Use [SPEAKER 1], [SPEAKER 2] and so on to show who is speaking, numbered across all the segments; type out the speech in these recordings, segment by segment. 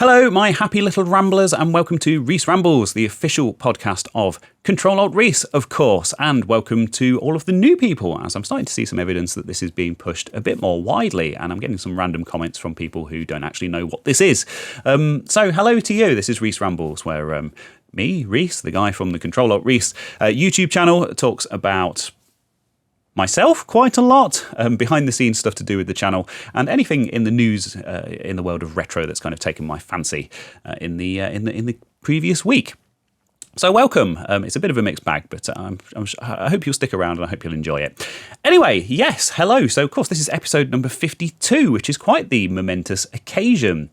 [SPEAKER 1] Hello, my happy little ramblers, and welcome to Reese Rambles, the official podcast of Control-Alt-Reese, of course, and welcome to all of the new people, as I'm starting to see some evidence that this is being pushed a bit more widely, and I'm getting some random comments from people who don't actually know what this is. So hello to you, this is Reese Rambles, where me, Reese, the guy from the Control-Alt-Reese YouTube channel, talks about myself quite a lot, behind the scenes stuff to do with the channel, and anything in the news in the world of retro that's kind of taken my fancy in the previous week. So welcome. It's a bit of a mixed bag, but I hope you'll stick around and I hope you'll enjoy it. Anyway, yes, hello. So of course this is episode number 52, which is quite the momentous occasion.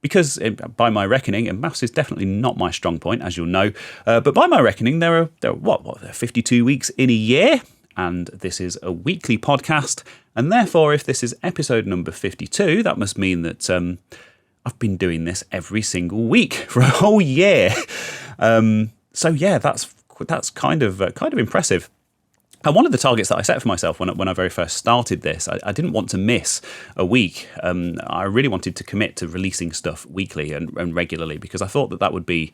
[SPEAKER 1] Because by my reckoning, and maths is definitely not my strong point, as you'll know, but by my reckoning, there are 52 weeks in a year. And this is a weekly podcast, and therefore, if this is episode number 52, that must mean that I've been doing this every single week for a whole year. So yeah, that's kind of impressive. And one of the targets that I set for myself when I very first started this, I didn't want to miss a week. I really wanted to commit to releasing stuff weekly and regularly, because I thought that would be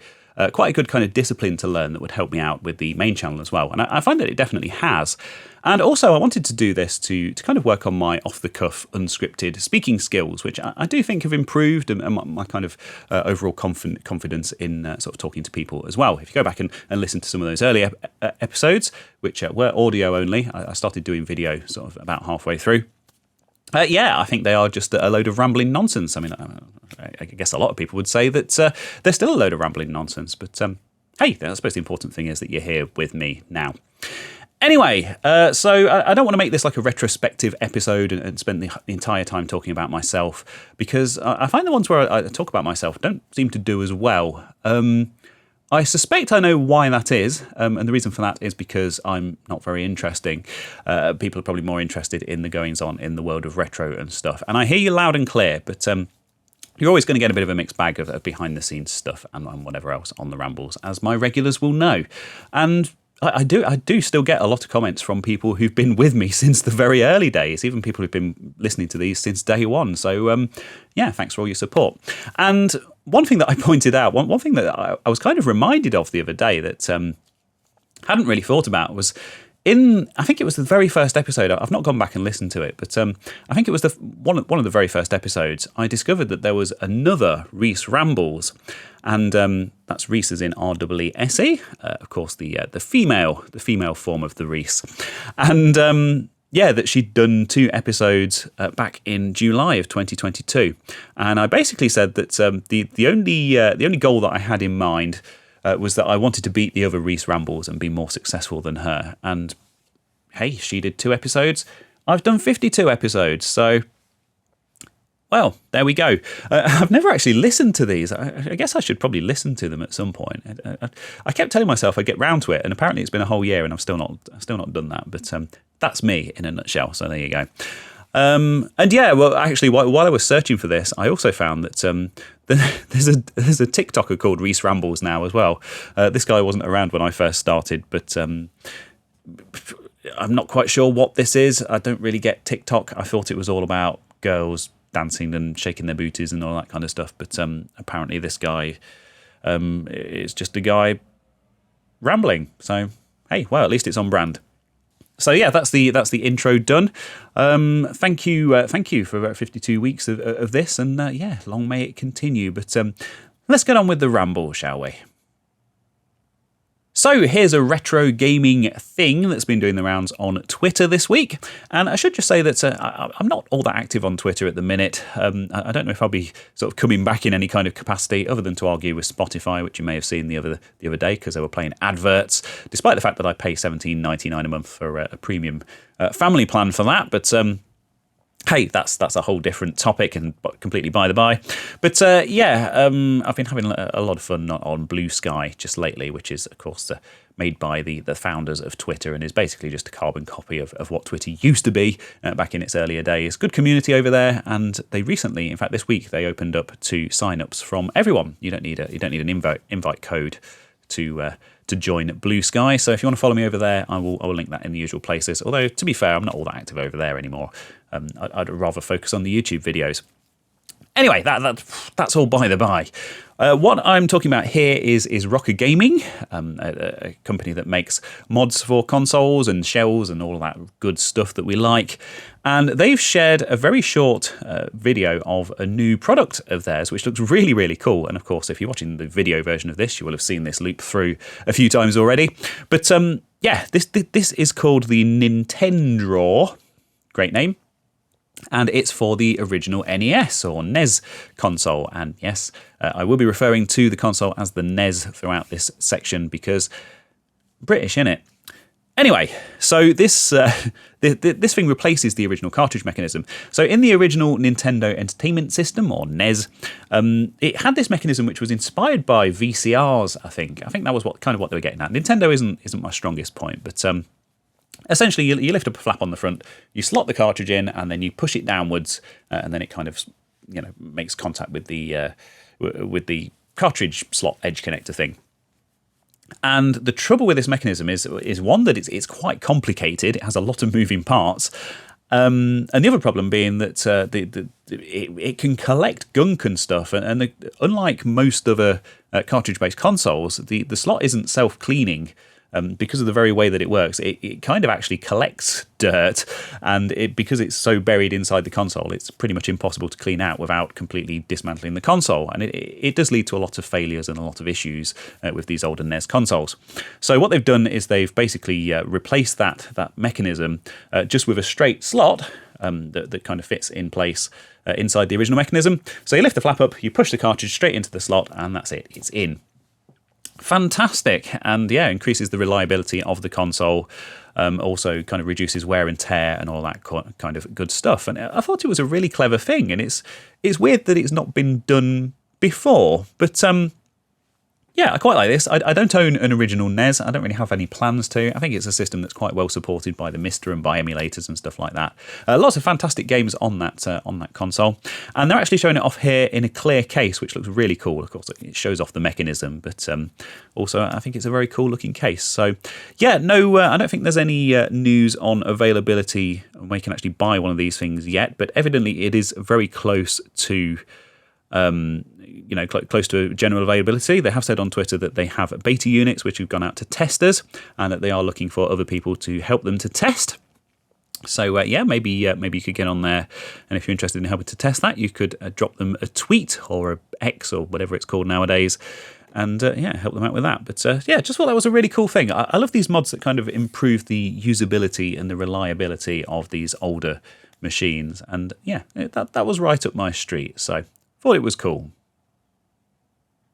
[SPEAKER 1] quite a good kind of discipline to learn that would help me out with the main channel as well. And I find that it definitely has. And also I wanted to do this to kind of work on my off-the-cuff, unscripted speaking skills, which I do think have improved, and my kind of overall confidence in sort of talking to people as well. If you go back and listen to some of those earlier episodes, which were audio only, I started doing video sort of about halfway through. Yeah, I think they are just a load of rambling nonsense. I mean, I guess a lot of people would say that they're still a load of rambling nonsense. But hey, I suppose the important thing is that you're here with me now. Anyway, so I don't want to make this like a retrospective episode and spend the entire time talking about myself, because I find the ones where I talk about myself don't seem to do as well. I suspect I know why that is, and the reason for that is because I'm not very interesting. People are probably more interested in the goings-on in the world of retro and stuff. And I hear you loud and clear, but you're always going to get a bit of a mixed bag of behind-the-scenes stuff and whatever else on the rambles, as my regulars will know. And I do still get a lot of comments from people who've been with me since the very early days, even people who've been listening to these since day one. So, yeah, thanks for all your support. And one thing that I pointed out, one thing that I was kind of reminded of the other day that hadn't really thought about was I think it was the very first episode. I've not gone back and listened to it, but I think it was one of the very first episodes. I discovered that there was another Reese Rambles, and that's Reese as in R-E-E-S-E, of course the female form of the Reese, and yeah, that she'd done 2 episodes back in July of 2022, and I basically said that the only goal that I had in mind was that I wanted to beat the other Reese Rambles and be more successful than her. And hey, she did 2 episodes. I've done 52 episodes. So, well, there we go. I've never actually listened to these. I guess I should probably listen to them at some point. I kept telling myself I'd get round to it, and apparently it's been a whole year and I've still not done that. But that's me in a nutshell. So there you go. And yeah, well, actually, while I was searching for this, I also found that there's a TikToker called Reese Rambles now as well. This guy wasn't around when I first started, but I'm not quite sure what this is. I don't really get TikTok. I thought it was all about girls dancing and shaking their booties and all that kind of stuff. But apparently this guy is just a guy rambling. So hey, well, at least it's on brand. So yeah, that's the intro done. Thank you for about 52 weeks of this, and yeah, long may it continue. But let's get on with the ramble, shall we? So here's a retro gaming thing that's been doing the rounds on Twitter this week. And I should just say that I'm not all that active on Twitter at the minute. I don't know if I'll be sort of coming back in any kind of capacity other than to argue with Spotify, which you may have seen the other day because they were playing adverts, despite the fact that I pay $17.99 a month for a premium family plan for that. But hey, that's a whole different topic and completely by the by. But yeah, I've been having a lot of fun on Blue Sky just lately, which is, of course, made by the founders of Twitter and is basically just a carbon copy of what Twitter used to be back in its earlier days. Good community over there, and they recently, in fact this week, they opened up to sign-ups from everyone. You don't need an invite code to join Blue Sky. So if you want to follow me over there, I will link that in the usual places. Although, to be fair, I'm not all that active over there anymore. I'd rather focus on the YouTube videos. Anyway, that's all by the by. What I'm talking about here is Rocker Gaming, a company that makes mods for consoles and shells and all that good stuff that we like. And they've shared a very short video of a new product of theirs, which looks really, really cool. And of course, if you're watching the video version of this, you will have seen this loop through a few times already. But yeah, this is called the Nintendo. Great name. And it's for the original NES or NES console. And yes, I will be referring to the console as the NES throughout this section because British, innit? Anyway, so this this thing replaces the original cartridge mechanism. So in the original Nintendo Entertainment System, or NES, it had this mechanism which was inspired by VCRs, I think. I think that was what they were getting at. Nintendo isn't my strongest point, but essentially, you lift up a flap on the front, you slot the cartridge in, and then you push it downwards, and then it kind of, makes contact with the cartridge slot edge connector thing. And the trouble with this mechanism is one, that it's quite complicated. It has a lot of moving parts. And the other problem being that it can collect gunk and stuff. And unlike most other cartridge-based consoles, the slot isn't self-cleaning. Because of the very way that it works, it kind of actually collects dirt, and because it's so buried inside the console, it's pretty much impossible to clean out without completely dismantling the console. And it does lead to a lot of failures and a lot of issues with these older NES consoles. So what they've done is they've basically replaced that mechanism just with a straight slot that kind of fits in place inside the original mechanism. So you lift the flap up, you push the cartridge straight into the slot, and that's it, it's in. Fantastic, and yeah, increases the reliability of the console, also kind of reduces wear and tear and all that kind of good stuff. And I thought it was a really clever thing, and it's weird that it's not been done before, but yeah, I quite like this. I don't own an original NES. I don't really have any plans to. I think it's a system that's quite well supported by the MiSTer and by emulators and stuff like that. Lots of fantastic games on that console. And they're actually showing it off here in a clear case, which looks really cool. Of course, it shows off the mechanism, but also I think it's a very cool looking case. So yeah, no, I don't think there's any news on availability where you can actually buy one of these things yet, but evidently it is very close to close to general availability. They have said on Twitter that they have beta units which have gone out to testers, and that they are looking for other people to help them to test. So yeah, maybe you could get on there, and if you're interested in helping to test that, you could drop them a tweet or a X or whatever it's called nowadays, and yeah, help them out with that. But yeah, just thought that was a really cool thing. I love these mods that kind of improve the usability and the reliability of these older machines, and yeah, that was right up my street. So thought it was cool.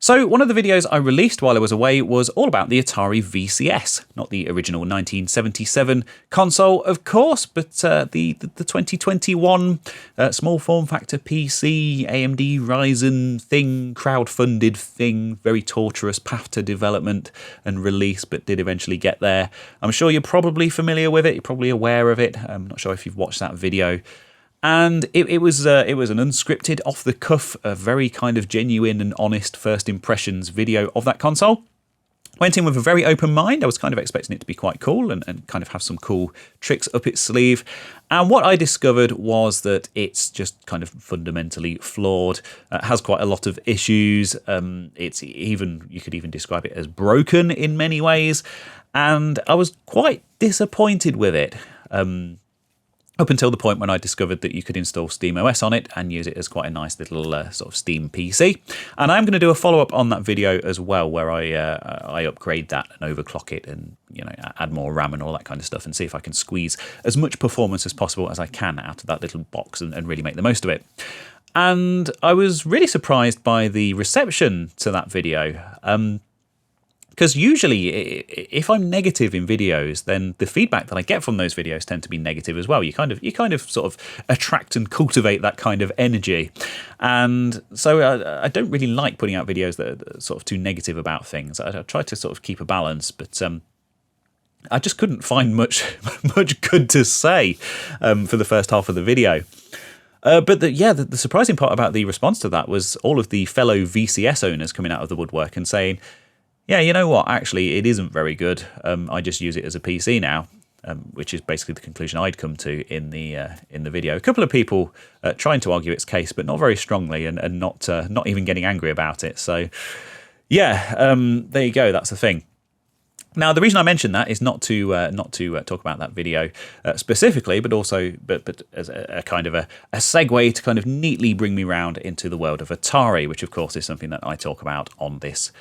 [SPEAKER 1] So one of the videos I released while I was away was all about the Atari VCS, not the original 1977 console, of course, but the 2021 small form factor PC, AMD Ryzen thing, crowdfunded thing, very torturous path to development and release, but did eventually get there. I'm sure you're probably familiar with it, you're probably aware of it. I'm not sure if you've watched that video. And it was an unscripted, off-the-cuff, a very kind of genuine and honest first impressions video of that console. Went in with a very open mind. I was kind of expecting it to be quite cool and kind of have some cool tricks up its sleeve. And what I discovered was that it's just kind of fundamentally flawed. It has quite a lot of issues. You could even describe it as broken in many ways. And I was quite disappointed with it. Up until the point when I discovered that you could install SteamOS on it and use it as quite a nice little sort of Steam PC. And I'm going to do a follow-up on that video as well, where I upgrade that and overclock it and add more RAM and all that kind of stuff, and see if I can squeeze as much performance as possible as I can out of that little box and really make the most of it. And I was really surprised by the reception to that video. Because usually, if I'm negative in videos, then the feedback that I get from those videos tend to be negative as well. You kind of sort of attract and cultivate that kind of energy, and so I don't really like putting out videos that are sort of too negative about things. I try to sort of keep a balance, but I just couldn't find much good to say for the first half of the video. But the surprising part about the response to that was all of the fellow VCS owners coming out of the woodwork and saying, yeah, you know what, actually, it isn't very good. I just use it as a PC now. which is basically the conclusion I'd come to in the video. A couple of people trying to argue its case, but not very strongly, and not even getting angry about it. So yeah, there you go. That's the thing. Now, the reason I mention that is not to talk about that video specifically, but also but as a kind of a segue to kind of neatly bring me round into the world of Atari, which of course is something that I talk about on this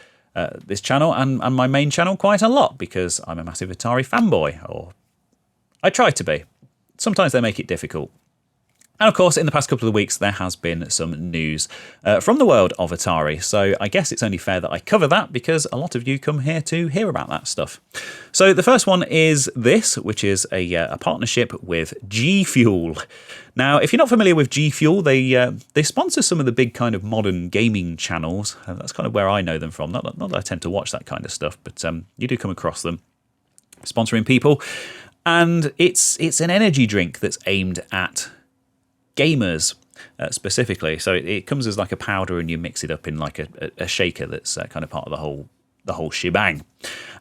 [SPEAKER 1] channel and my main channel quite a lot, because I'm a massive Atari fanboy, or I try to be. Sometimes they make it difficult. And of course, in the past couple of weeks, there has been some news from the world of Atari. So I guess it's only fair that I cover that, because a lot of you come here to hear about that stuff. So the first one is this, which is a partnership with G Fuel. Now, if you're not familiar with G Fuel, they sponsor some of the big kind of modern gaming channels. That's kind of where I know them from. Not that I tend to watch that kind of stuff, but you do come across them sponsoring people. And it's an energy drink that's aimed at gamers specifically. So it comes as like a powder, and you mix it up in like a shaker that's kind of part of the whole shebang.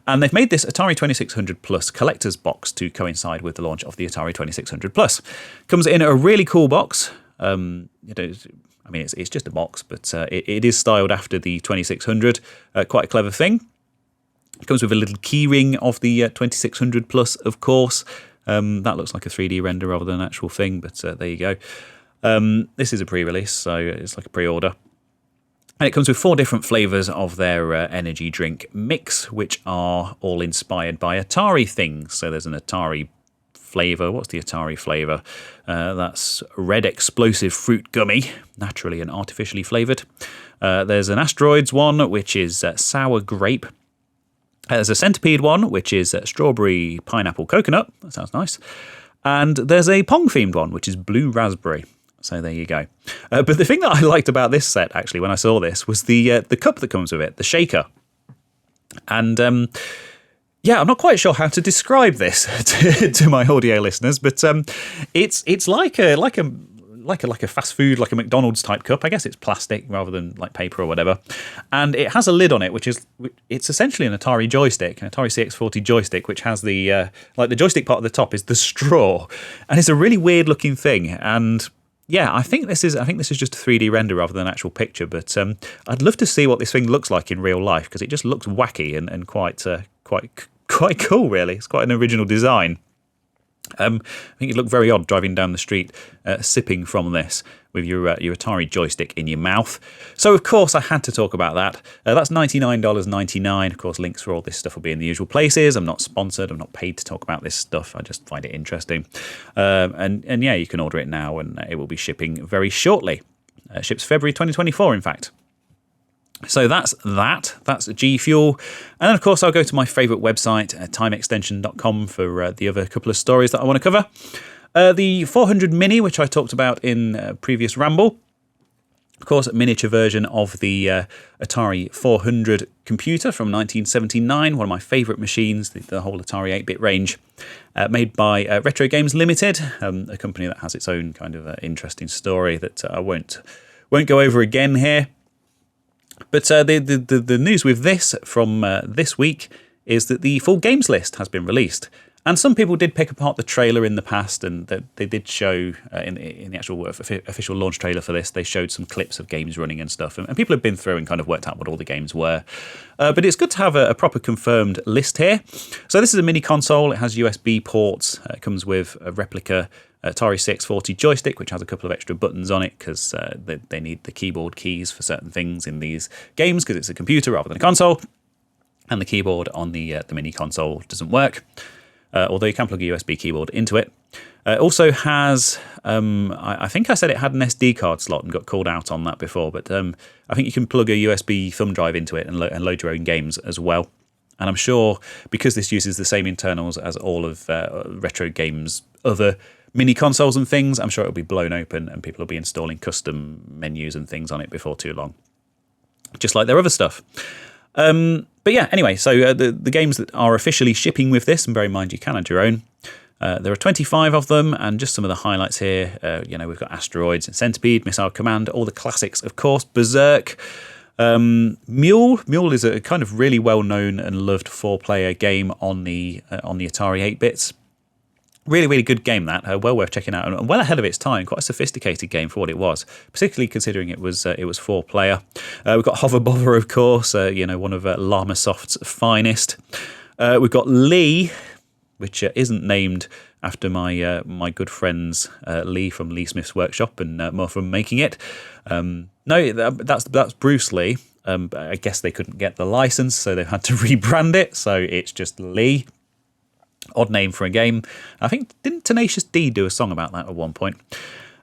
[SPEAKER 1] And they've made this Atari 2600 Plus collector's box to coincide with the launch of the Atari 2600 Plus. Comes in a really cool box. It's just a box, but it is styled after the 2600. Quite a clever thing. It comes with a little key ring of the 2600 Plus, of course. That looks like a 3D render rather than an actual thing, but there you go. This is a pre-release, so it's like a pre-order. And it comes with 4 different flavours of their energy drink mix, which are all inspired by Atari things. So there's an Atari flavour. What's the Atari flavour? That's red explosive fruit gummy, naturally and artificially flavoured. There's an Asteroids one, which is sour grape. There's a Centipede one, which is strawberry pineapple coconut. That sounds nice. And there's a Pong-themed one, which is blue raspberry. So there you go. But the thing that I liked about this set, actually, when I saw this, was the cup that comes with it, the shaker. And I'm not quite sure how to describe this to my audio listeners, but it's like a fast food, like a McDonald's type cup. I guess it's plastic rather than like paper or whatever. And it has a lid on it, it's essentially an Atari joystick, an Atari CX40 joystick, which has the joystick part at the top is the straw. And it's a really weird looking thing. And yeah, I think this is just a 3D render rather than an actual picture. But I'd love to see what this thing looks like in real life, because it just looks wacky and quite cool, really. It's quite an original design. I think it looked very odd driving down the street, sipping from this with your Atari joystick in your mouth. So, of course, I had to talk about that. That's $99.99. Of course, links for all this stuff will be in the usual places. I'm not sponsored. I'm not paid to talk about this stuff. I just find it interesting. And yeah, you can order it now, and it will be shipping very shortly. Ships February 2024, in fact. So that's G Fuel. And then, of course, I'll go to my favourite website, timeextension.com, for the other couple of stories that I want to cover. The 400 Mini, which I talked about in previous Ramble. Of course, a miniature version of the Atari 400 computer from 1979, one of my favourite machines, the whole Atari 8-bit range, made by Retro Games Limited, a company that has its own kind of interesting story that I won't go over again here. But the news with this from this week is that the full games list has been released. And some people did pick apart the trailer in the past, and they did show in the actual official launch trailer for this, they showed some clips of games running and stuff. And people have been through and kind of worked out what all the games were. But it's good to have a proper confirmed list here. So this is a mini console. It has USB ports. It comes with a replica Atari CX40 joystick, which has a couple of extra buttons on it because they need the keyboard keys for certain things in these games because it's a computer rather than a console. And the keyboard on the mini console doesn't work, although you can plug a USB keyboard into it. It also has, I think I said it had an SD card slot and got called out on that before, but I think you can plug a USB thumb drive into it and load your own games as well. And I'm sure because this uses the same internals as all of Retro Games' other mini consoles and things, I'm sure it'll be blown open and people will be installing custom menus and things on it before too long, just like their other stuff. But yeah, anyway, so the games that are officially shipping with this, and bear in mind you can add your own, there are 25 of them, and just some of the highlights here. We've got Asteroids and Centipede, Missile Command, all the classics, of course, Berserk. Mule is a kind of really well-known and loved 4-player game on the Atari 8-bits. Really, really good game, that. Well worth checking out, and well ahead of its time. Quite a sophisticated game for what it was, particularly considering it was 4-player. We've got Hover Bother, of course, one of Llamasoft's finest. We've got Lee, which isn't named after my good friends Lee from Lee Smith's Workshop and more from Making It. No, that's Bruce Lee. I guess they couldn't get the license, so they've had to rebrand it. So it's just Lee. Odd name for a game. I think, didn't Tenacious D do a song about that at one point?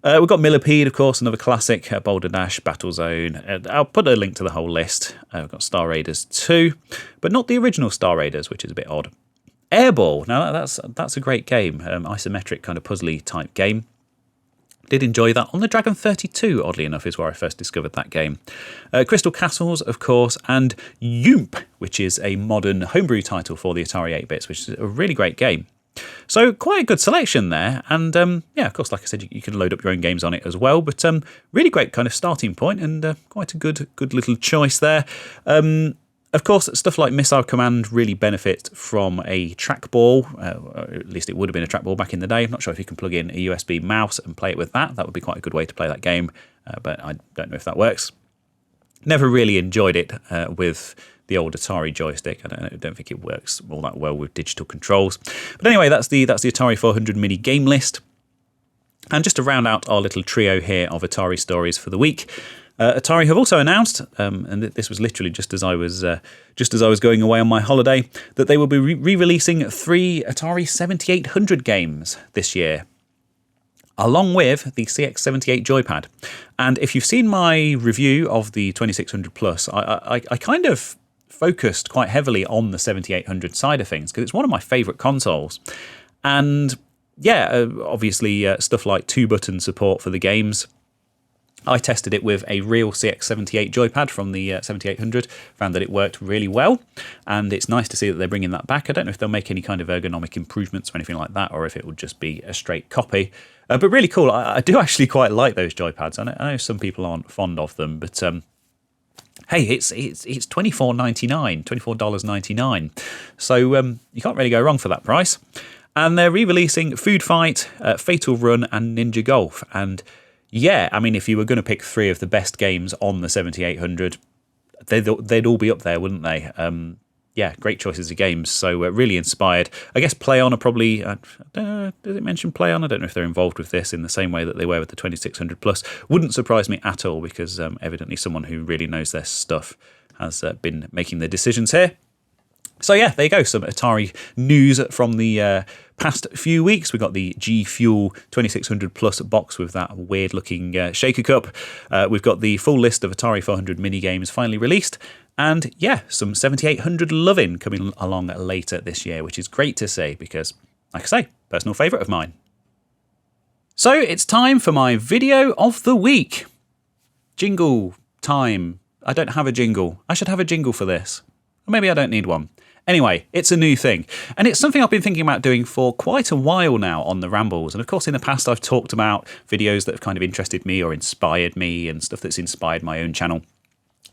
[SPEAKER 1] We've got Millipede, of course, another classic, Boulder Dash, Battlezone. I'll put a link to the whole list. We've got Star Raiders 2, but not the original Star Raiders, which is a bit odd. Airball, now that's a great game, isometric kind of puzzly type game. Did enjoy that on the Dragon 32, oddly enough, is where I first discovered that game. Crystal Castles, of course, and Yoomp, which is a modern homebrew title for the Atari 8-bits, which is a really great game. So quite a good selection there, and of course, like I said, you can load up your own games on it as well, but really great kind of starting point, and quite a good little choice there. Of course, stuff like Missile Command really benefit from a trackball. At least it would have been a trackball back in the day. I'm not sure if you can plug in a USB mouse and play it with that. That would be quite a good way to play that game, but I don't know if that works. Never really enjoyed it with the old Atari joystick. I don't think it works all that well with digital controls. But anyway, that's the Atari 400 mini game list. And just to round out our little trio here of Atari stories for the week, Atari have also announced, and this was literally just as I was going away on my holiday, that they will be re-releasing 3 Atari 7800 games this year, along with the CX78 joypad. And if you've seen my review of the 2600 Plus, I kind of focused quite heavily on the 7800 side of things because it's one of my favourite consoles. And yeah, obviously stuff like 2-button support for the games. I tested it with a real CX78 joypad from the 7800, found that it worked really well, and it's nice to see that they're bringing that back. I don't know if they'll make any kind of ergonomic improvements or anything like that, or if it will just be a straight copy. But really cool. I do actually quite like those joypads. I know some people aren't fond of them, but hey, it's $24.99, $24.99. So you can't really go wrong for that price. And they're re-releasing Food Fight, Fatal Run, and Ninja Golf. And yeah, I mean, if you were going to pick 3 of the best games on the 7800, they'd all be up there, wouldn't they? Yeah, great choices of games. So really inspired. I guess PlayOn are probably, does it mention PlayOn? I don't know if they're involved with this in the same way that they were with the 2600 Plus. Wouldn't surprise me at all because evidently someone who really knows their stuff has been making the decisions here. So yeah, there you go, some Atari news from the past few weeks. We got the G Fuel 2600 Plus box with that weird-looking shaker cup. We've got the full list of Atari 400 mini games finally released, and yeah, some 7800 loving coming along later this year, which is great to see because, like I say, personal favourite of mine. So it's time for my video of the week. Jingle time. I don't have a jingle. I should have a jingle for this. Or maybe I don't need one. Anyway, it's a new thing, and it's something I've been thinking about doing for quite a while now on the Rambles. And of course, in the past, I've talked about videos that have kind of interested me or inspired me and stuff that's inspired my own channel.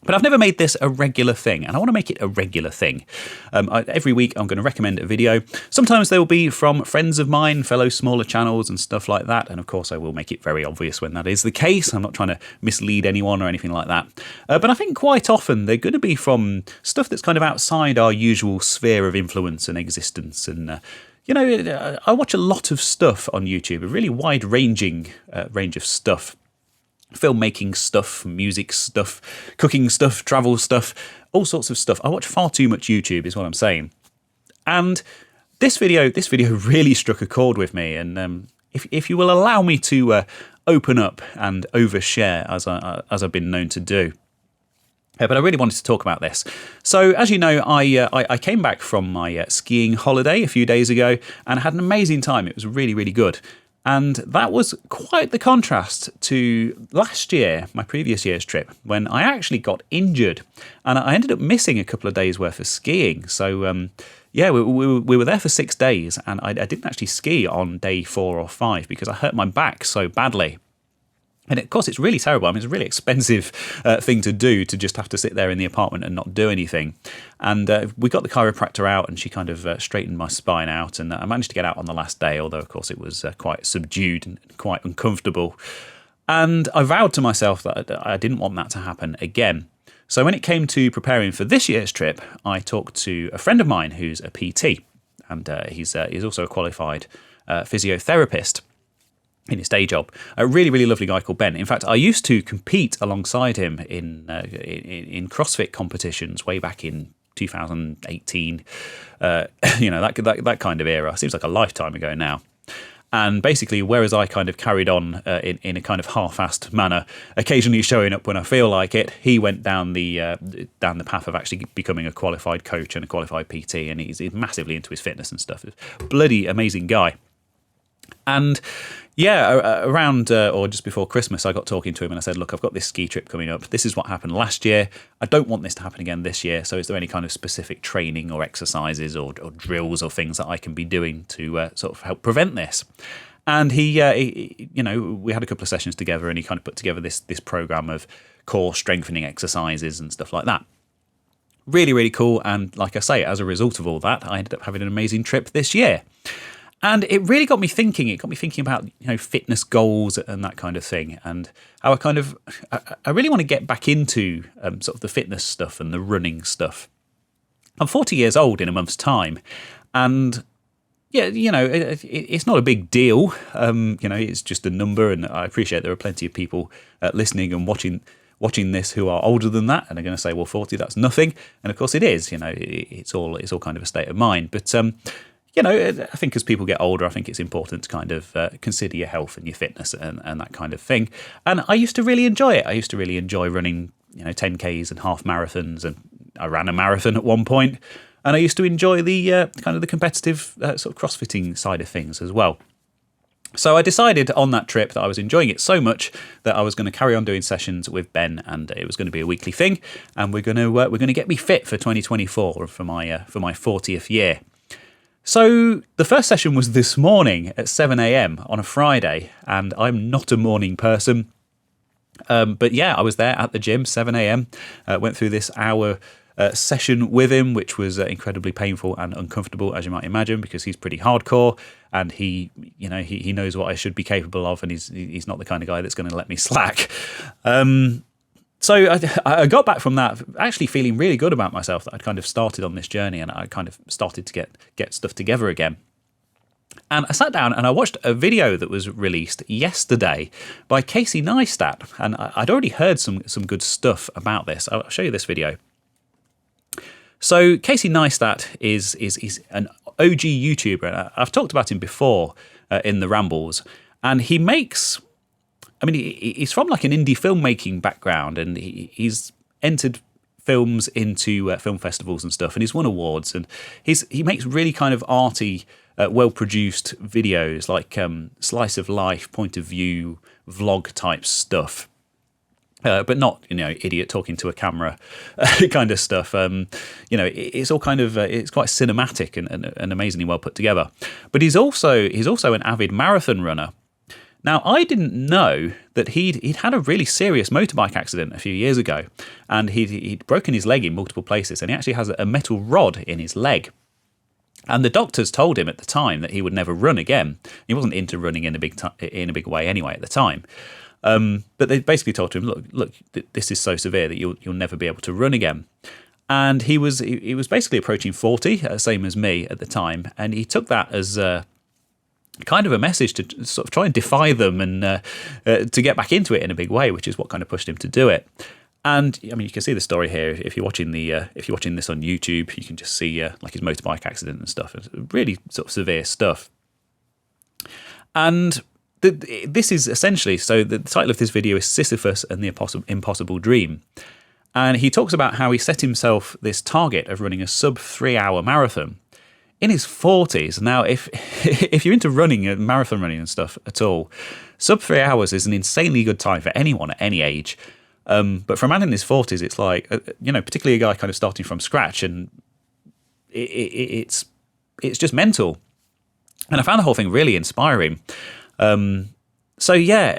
[SPEAKER 1] But I've never made this a regular thing, and I want to make it a regular thing. Every week, I'm going to recommend a video. Sometimes they will be from friends of mine, fellow smaller channels and stuff like that. And of course, I will make it very obvious when that is the case. I'm not trying to mislead anyone or anything like that. But I think quite often they're going to be from stuff that's kind of outside our usual sphere of influence and existence. And I watch a lot of stuff on YouTube, a really wide-ranging range of stuff. Filmmaking stuff, music stuff, cooking stuff, travel stuff, all sorts of stuff. I watch far too much YouTube is what I'm saying. And this video really struck a chord with me. And if you will allow me to open up and overshare as I've been known to do. But I really wanted to talk about this. So, as you know, I came back from my skiing holiday a few days ago and I had an amazing time. It was really, really good. And that was quite the contrast to last year, my previous year's trip, when I actually got injured. And I ended up missing a couple of days' worth of skiing. So, we were there for 6 days, and I didn't actually ski on day 4 or 5 because I hurt my back so badly. And of course, it's really terrible. I mean, it's a really expensive thing to do, to just have to sit there in the apartment and not do anything. And we got the chiropractor out, and she kind of straightened my spine out. And I managed to get out on the last day, although, of course, it was quite subdued and quite uncomfortable. And I vowed to myself that I didn't want that to happen again. So when it came to preparing for this year's trip, I talked to a friend of mine who's a PT. And he's also a qualified physiotherapist in his day job. A really, really lovely guy called Ben. In fact, I used to compete alongside him in CrossFit competitions way back in 2018. That kind of era. Seems like a lifetime ago now. And basically, whereas I kind of carried on in a kind of half-assed manner, occasionally showing up when I feel like it, he went down the path of actually becoming a qualified coach and a qualified PT, and he's massively into his fitness and stuff. Bloody amazing guy. And yeah, around or just before Christmas, I got talking to him and I said, look, I've got this ski trip coming up. This is what happened last year. I don't want this to happen again this year. So is there any kind of specific training or exercises or drills or things that I can be doing to sort of help prevent this? And he, we had a couple of sessions together, and he kind of put together this program of core strengthening exercises and stuff like that. Really, really cool. And like I say, as a result of all that, I ended up having an amazing trip this year. And it really got me thinking. It got me thinking about fitness goals and that kind of thing, and how I really want to get back into sort of the fitness stuff and the running stuff. I'm 40 years old in a month's time, and yeah, it's not a big deal. It's just a number, and I appreciate there are plenty of people listening and watching this who are older than that and are going to say, well, 40, that's nothing. And of course it is. It's all kind of a state of mind, but I think as people get older, I think it's important to kind of consider your health and your fitness and that kind of thing. And I used to really enjoy it. I used to really enjoy running, 10Ks and half marathons, and I ran a marathon at one point. And I used to enjoy the kind of the competitive sort of crossfitting side of things as well. So I decided on that trip that I was enjoying it so much that I was going to carry on doing sessions with Ben, and it was going to be a weekly thing. And we're going to get me fit for 2024 for my 40th year. So the first session was this morning at 7 a.m. on a Friday, and I'm not a morning person. But yeah, I was there at the gym, 7 a.m. Went through this hour session with him, which was incredibly painful and uncomfortable, as you might imagine, because he's pretty hardcore, and he knows what I should be capable of, and he's not the kind of guy that's going to let me slack. So I got back from that actually feeling really good about myself, that I'd kind of started on this journey and I kind of started to get stuff together again. And I sat down and I watched a video that was released yesterday by Casey Neistat, and I'd already heard some good stuff about this. I'll show you this video. So Casey Neistat is an OG YouTuber, and I've talked about him before in the Rambles, and he makes... he's from like an indie filmmaking background, and he's entered films into film festivals and stuff, and he's won awards, and he makes really kind of arty, well-produced videos, like slice of life, point of view, vlog type stuff. But not, idiot talking to a camera kind of stuff. It's all kind of, it's quite cinematic and amazingly well put together. But he's also an avid marathon runner. Now, I didn't know that he'd had a really serious motorbike accident a few years ago, and he'd broken his leg in multiple places, and he actually has a metal rod in his leg. And the doctors told him at the time that he would never run again. He wasn't into running in a big way anyway at the time. But they basically told him, look, this is so severe that you'll never be able to run again. And he was basically approaching 40, same as me at the time, and he took that as kind of a message to sort of try and defy them and to get back into it in a big way, which is what kind of pushed him to do it. And you can see the story here. If you're watching this on YouTube, you can just see like his motorbike accident and stuff. It's really sort of severe stuff. And this is essentially, so the title of this video is Sisyphus and the Impossible Dream. And he talks about how he set himself this target of running a sub 3-hour marathon in his 40s. Now, if you're into running and marathon running and stuff at all, sub 3 hours is an insanely good time for anyone at any age. But for a man in his 40s, it's like, particularly a guy kind of starting from scratch, and it's just mental. And I found the whole thing really inspiring. So yeah,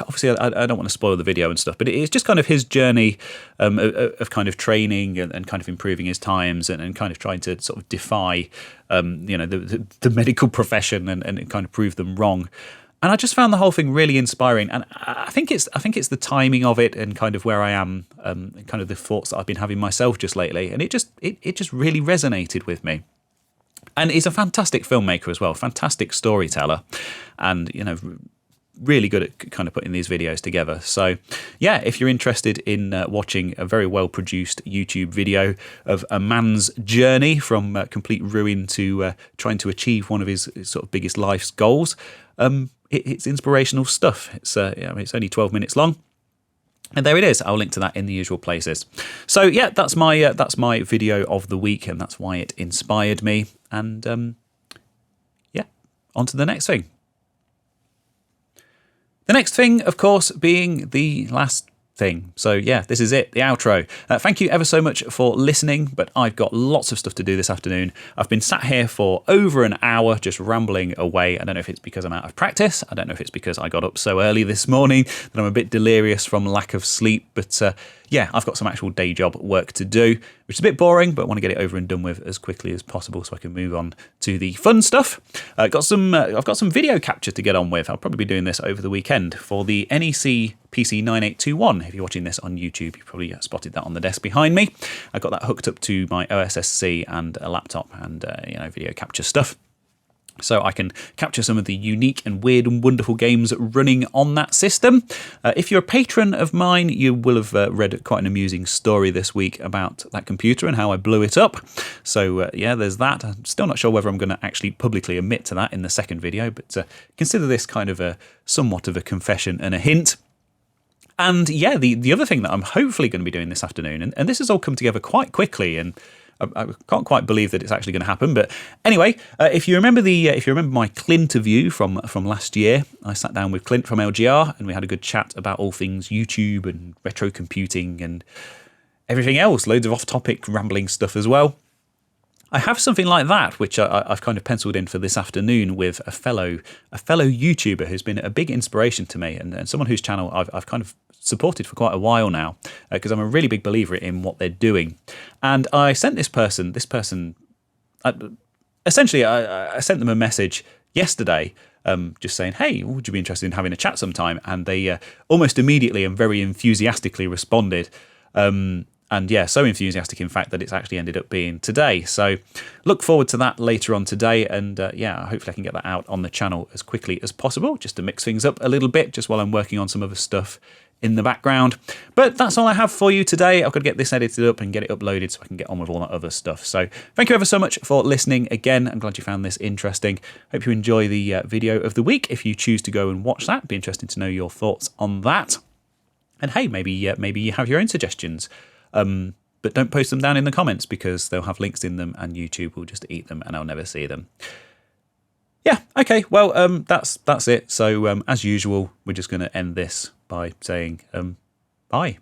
[SPEAKER 1] obviously I don't want to spoil the video and stuff, but it's just kind of his journey of kind of training and kind of improving his times and kind of trying to sort of defy, the medical profession and kind of prove them wrong. And I just found the whole thing really inspiring, and I think it's the timing of it and kind of where I am, and kind of the thoughts that I've been having myself just lately, and it just really resonated with me. And he's a fantastic filmmaker as well, fantastic storyteller, and really good at kind of putting these videos together. So yeah, if you're interested in watching a very well produced YouTube video of a man's journey from complete ruin to trying to achieve one of his sort of biggest life's goals, it's inspirational stuff. It's it's only 12 minutes long. And there it is. I'll link to that in the usual places. So yeah, that's my video of the week, and that's why it inspired me. And yeah, on to the next thing. The next thing, of course, being the last thing. So yeah, this is it, the outro. Thank you ever so much for listening, but I've got lots of stuff to do this afternoon. I've been sat here for over an hour just rambling away. I don't know if it's because I'm out of practice. I don't know if it's because I got up so early this morning that I'm a bit delirious from lack of sleep, but yeah, I've got some actual day job work to do, which is a bit boring, but I want to get it over and done with as quickly as possible so I can move on to the fun stuff. I've got some video capture to get on with. I'll probably be doing this over the weekend for the NEC PC 9821. If you're watching this on YouTube, you probably spotted that on the desk behind me. I've got that hooked up to my OSSC and a laptop and video capture stuff, so I can capture some of the unique and weird and wonderful games running on that system. If you're a patron of mine, you will have read quite an amusing story this week about that computer and how I blew it up. So yeah, there's that. I'm still not sure whether I'm going to actually publicly admit to that in the second video, but consider this kind of somewhat of a confession and a hint. And yeah, the other thing that I'm hopefully going to be doing this afternoon, and this has all come together quite quickly, and I can't quite believe that it's actually going to happen. But anyway, if you remember my Clint interview from last year, I sat down with Clint from LGR and we had a good chat about all things YouTube and retro computing and everything else, loads of off-topic rambling stuff as well. I have something like that, which I've kind of penciled in for this afternoon with a fellow YouTuber who's been a big inspiration to me, and someone whose channel I've kind of supported for quite a while now, because I'm a really big believer in what they're doing. And I sent this person, essentially I sent them a message yesterday, just saying, hey, would you be interested in having a chat sometime? And they almost immediately and very enthusiastically responded. And yeah, so enthusiastic, in fact, that it's actually ended up being today. So look forward to that later on today. And yeah, hopefully I can get that out on the channel as quickly as possible, just to mix things up a little bit, just while I'm working on some other stuff in the background. But that's all I have for you today. I've got to get this edited up and get it uploaded so I can get on with all that other stuff. So thank you ever so much for listening again. I'm glad you found this interesting. Hope you enjoy the video of the week. If you choose to go and watch that, it'd be interesting to know your thoughts on that. And hey, maybe you have your own suggestions. But don't post them down in the comments, because they'll have links in them and YouTube will just eat them and I'll never see them. Yeah, okay, well, that's it. So as usual, we're just going to end this by saying bye.